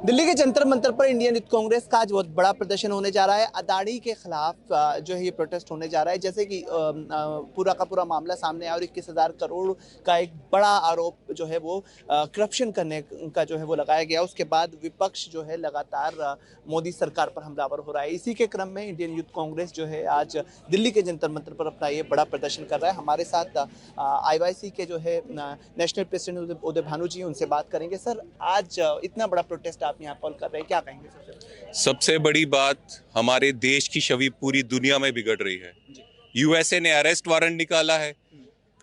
दिल्ली के जंतर मंतर पर Indian youth Congress का आज बहुत बड़ा प्रदर्शन होने जा रहा है। अदानी के खिलाफ जो है ये प्रोटेस्ट होने जा रहा है। जैसे कि पूरा का पूरा मामला सामने आया और 21,000 करोड़ का एक बड़ा आरोप जो है वो करप्शन करने का जो है वो लगाया गया। उसके बाद विपक्ष जो है लगातार मोदी सरकार पर हमलावर हो रहा है। इसी के क्रम में इंडियन यूथ कांग्रेस जो है आज दिल्ली के जंतर मंतर पर अपना ये बड़ा प्रदर्शन कर रहा है। हमारे साथ IYC के जो है नेशनल प्रेसिडेंट उदय भानु जी, उनसे बात करेंगे। सर, आज इतना बड़ा प्रोटेस्ट आप यहाँ कॉल कर रहे हैं, क्या कहेंगे सबसे? सबसे बड़ी बात, हमारे देश की छवि पूरी दुनिया में बिगड़ रही है। यूएसए ने अरेस्ट वारंट निकाला है,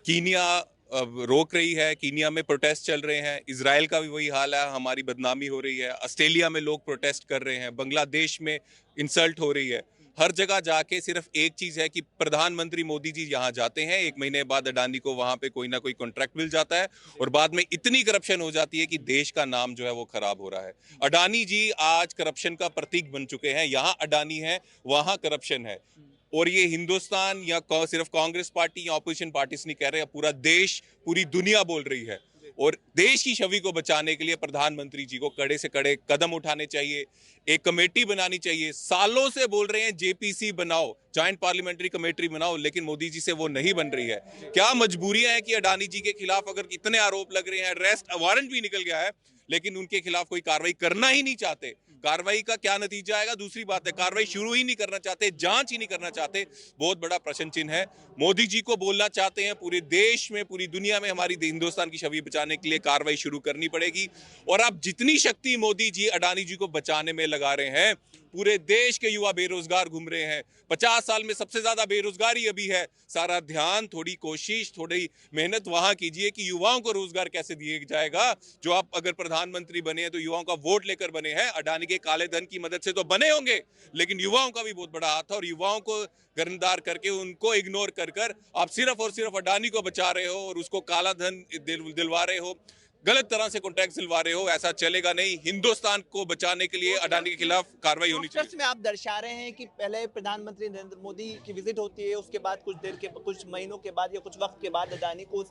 कीनिया रोक रही है, कीनिया में प्रोटेस्ट चल रहे हैं, इजराइल का भी वही हाल है, हमारी बदनामी हो रही है, ऑस्ट्रेलिया में लोग प्रोटेस्ट कर रहे हैं, बांग्लादेश में इंसल्ट हो रही है। हर जगह जाके सिर्फ एक चीज है कि प्रधानमंत्री मोदी जी यहाँ जाते हैं, 1 महीने बाद अडानी को वहां पे कोई ना कोई कॉन्ट्रैक्ट मिल जाता है और बाद में इतनी करप्शन हो जाती है कि देश का नाम जो है वो खराब हो रहा है। अडानी जी आज करप्शन का प्रतीक बन चुके हैं। यहाँ अडानी है, वहां करप्शन है। और ये हिंदुस्तान या सिर्फ कांग्रेस पार्टी या ऑपोजिशन पार्टीज नहीं कह रहे, पूरा देश, पूरी दुनिया बोल रही है। और देश की छवि को बचाने के लिए प्रधानमंत्री जी को कड़े से कड़े कदम उठाने चाहिए, एक कमेटी बनानी चाहिए। सालों से बोल रहे हैं जेपीसी बनाओ, जॉइंट पार्लियामेंट्री कमेटी बनाओ, लेकिन मोदी जी से वो नहीं बन रही है। क्या मजबूरियां हैं कि अडानी जी के खिलाफ अगर इतने आरोप लग रहे हैं, अरेस्ट वारंट भी निकल गया है, लेकिन उनके खिलाफ कोई कार्रवाई करना ही नहीं चाहते। कार्रवाई का क्या नतीजा आएगा दूसरी बात है, कार्रवाई शुरू ही नहीं करना चाहते, जांच ही नहीं करना चाहते। बहुत बड़ा प्रश्न चिन्ह है। मोदी जी को बोलना चाहते हैं पूरे देश में, पूरी दुनिया में हमारी हिंदुस्तान की छवि बचाने के लिए कार्रवाई शुरू करनी पड़ेगी। और अब जितनी शक्ति मोदी जी अडानी जी को बचाने में लगा रहे हैं, पूरे देश के युवा बेरोजगार घूम रहे हैं। 50 साल में सबसे ज्यादा बेरोजगारी अभी है। सारा ध्यान, थोड़ी कोशिश, थोड़ी मेहनत वहां कीजिए कि युवाओं को रोजगार कैसे दिया जाएगा। जो आप अगर प्रधानमंत्री बने हैं तो युवाओं का वोट लेकर बने हैं, अडानी के काले धन की मदद से तो बने होंगे, लेकिन युवाओं का भी बहुत बड़ा हाथ है। और युवाओं को गर्मदार करके, उनको इग्नोर कर कर आप सिर्फ और सिर्फ अडानी को बचा रहे हो और उसको काला धन दिलवा रहे हो, गलत तरह से कॉन्ट्रैक्ट दिलवा रहे हो। ऐसा चलेगा नहीं। हिंदुस्तान को बचाने के लिए अडानी के खिलाफ कार्रवाई होनी चाहिए। में आप दर्शा रहे हैं कि पहले प्रधानमंत्री नरेंद्र मोदी की विजिट होती है, उसके बाद कुछ महीनों के बाद या कुछ वक्त के बाद अडानी को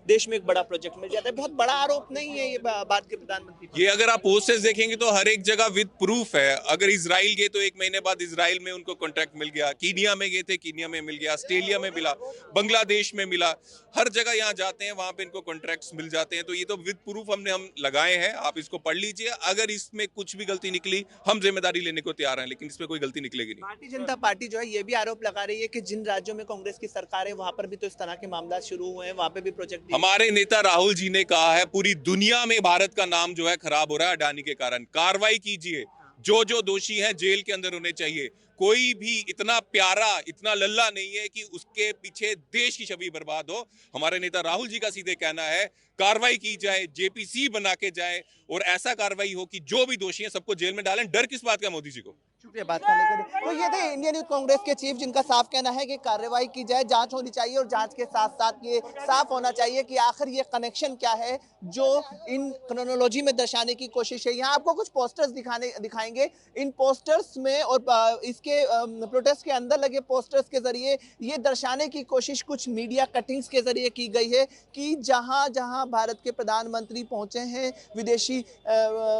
देश में एक बड़ा प्रोजेक्ट मिल जाता है। बहुत बड़ा आरोप नहीं है ये बात के प्रधानमंत्री पर? ये अगर आप पोस्टर्स देखेंगे तो हर एक जगह विद प्रूफ है। अगर इजराइल गए तो 1 महीने बाद इजराइल में उनको कॉन्ट्रैक्ट मिल गया, कीनिया में गए थे, कीनिया में मिल गया, ऑस्ट्रेलिया में मिला, बांग्लादेश में मिला। हर जगह यहाँ जाते हैं, वहां पे इनको कॉन्ट्रैक्ट्स मिल जाते हैं। तो ये तो विद प्रूफ हम लगाए हैं, आप इसको पढ़ लीजिए। अगर इसमें कुछ भी गलती निकली, हम जिम्मेदारी लेने को तैयार हैं, लेकिन इसमें कोई गलती निकलेगी नहीं। भारतीय जनता पार्टी जो है ये भी आरोप लगा रही है कि जिन राज्यों में कांग्रेस की सरकार है वहां पर भी तो इस तरह के मामला शुरू हुए हैं, वहां पे भी प्रोजेक्ट। हमारे नेता राहुल जी ने कहा है पूरी दुनिया में भारत का नाम जो है खराब हो रहा है अडानी के कारण। कार्रवाई कीजिए, जो जो दोषी हैं जेल के अंदर होने चाहिए। कोई भी इतना प्यारा, इतना लल्ला नहीं है कि उसके पीछे देश की छवि बर्बाद हो। हमारे नेता राहुल जी का सीधे कहना है कार्रवाई की जाए, जेपीसी बना के जाए और ऐसा कार्रवाई हो कि जो भी दोषी हैं सबको जेल में डालें। डर किस बात का मोदी जी को? शुक्रिया बात करने के लिए। तो ये थे इंडियन यूथ कांग्रेस के चीफ, जिनका साफ कहना है कि कार्रवाई की जाए, जांच होनी चाहिए और जांच के साथ साथ ये साफ होना चाहिए कि आखिर ये कनेक्शन क्या है जो इन क्रोनोलॉजी में दर्शाने की कोशिश है। यहाँ आपको कुछ पोस्टर्स दिखाएंगे। इन पोस्टर्स में और इसके प्रोटेस्ट के अंदर लगे पोस्टर्स के जरिए ये दर्शाने की कोशिश कुछ मीडिया कटिंग्स के जरिए की गई है कि जहां जहां भारत के प्रधानमंत्री पहुंचे हैं विदेशी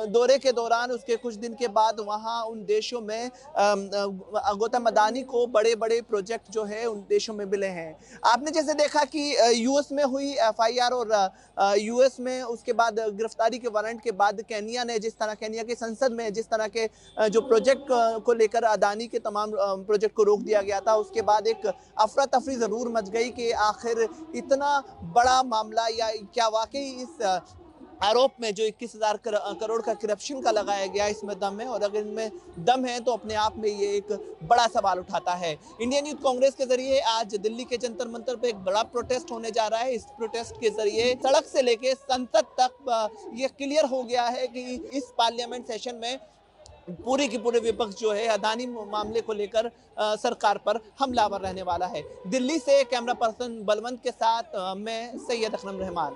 दौरे के दौरान, उसके कुछ दिन के बाद वहां उन देशों में गौतम अडानी को बड़े बड़े प्रोजेक्ट जो है उन देशों में मिले हैं। आपने जैसे देखा कि यूएस में हुई एफआईआर और यूएस में उसके बाद गिरफ्तारी के वारंट के बाद केनिया ने जिस तरह, केनिया की संसद में जिस तरह के जो प्रोजेक्ट को लेकर अडानी के तमाम प्रोजेक्ट को रोक दिया गया था, उसके बाद एक अफरा तफरी जरूर मच गई कि आखिर इतना बड़ा मामला या क्या वाकई इस आरोप में जो 21,000 करोड़ का करप्शन का लगाया गया इसमें दम है, और अगर इनमें दम है तो अपने आप में ये एक बड़ा सवाल उठाता है। इंडियन यूथ कांग्रेस के जरिए आज दिल्ली के जंतर मंतर पे एक बड़ा प्रोटेस्ट होने जा रहा है। इस प्रोटेस्ट के जरिए सड़क से लेके संसद तक ये क्लियर हो गया है कि इस पार्लियामेंट सेशन में पूरे के पूरे विपक्ष जो है अडानी मामले को लेकर सरकार पर हमलावर रहने वाला है। दिल्ली से कैमरा पर्सन बलवंत के साथ मैं सैयद अकरम रहमान।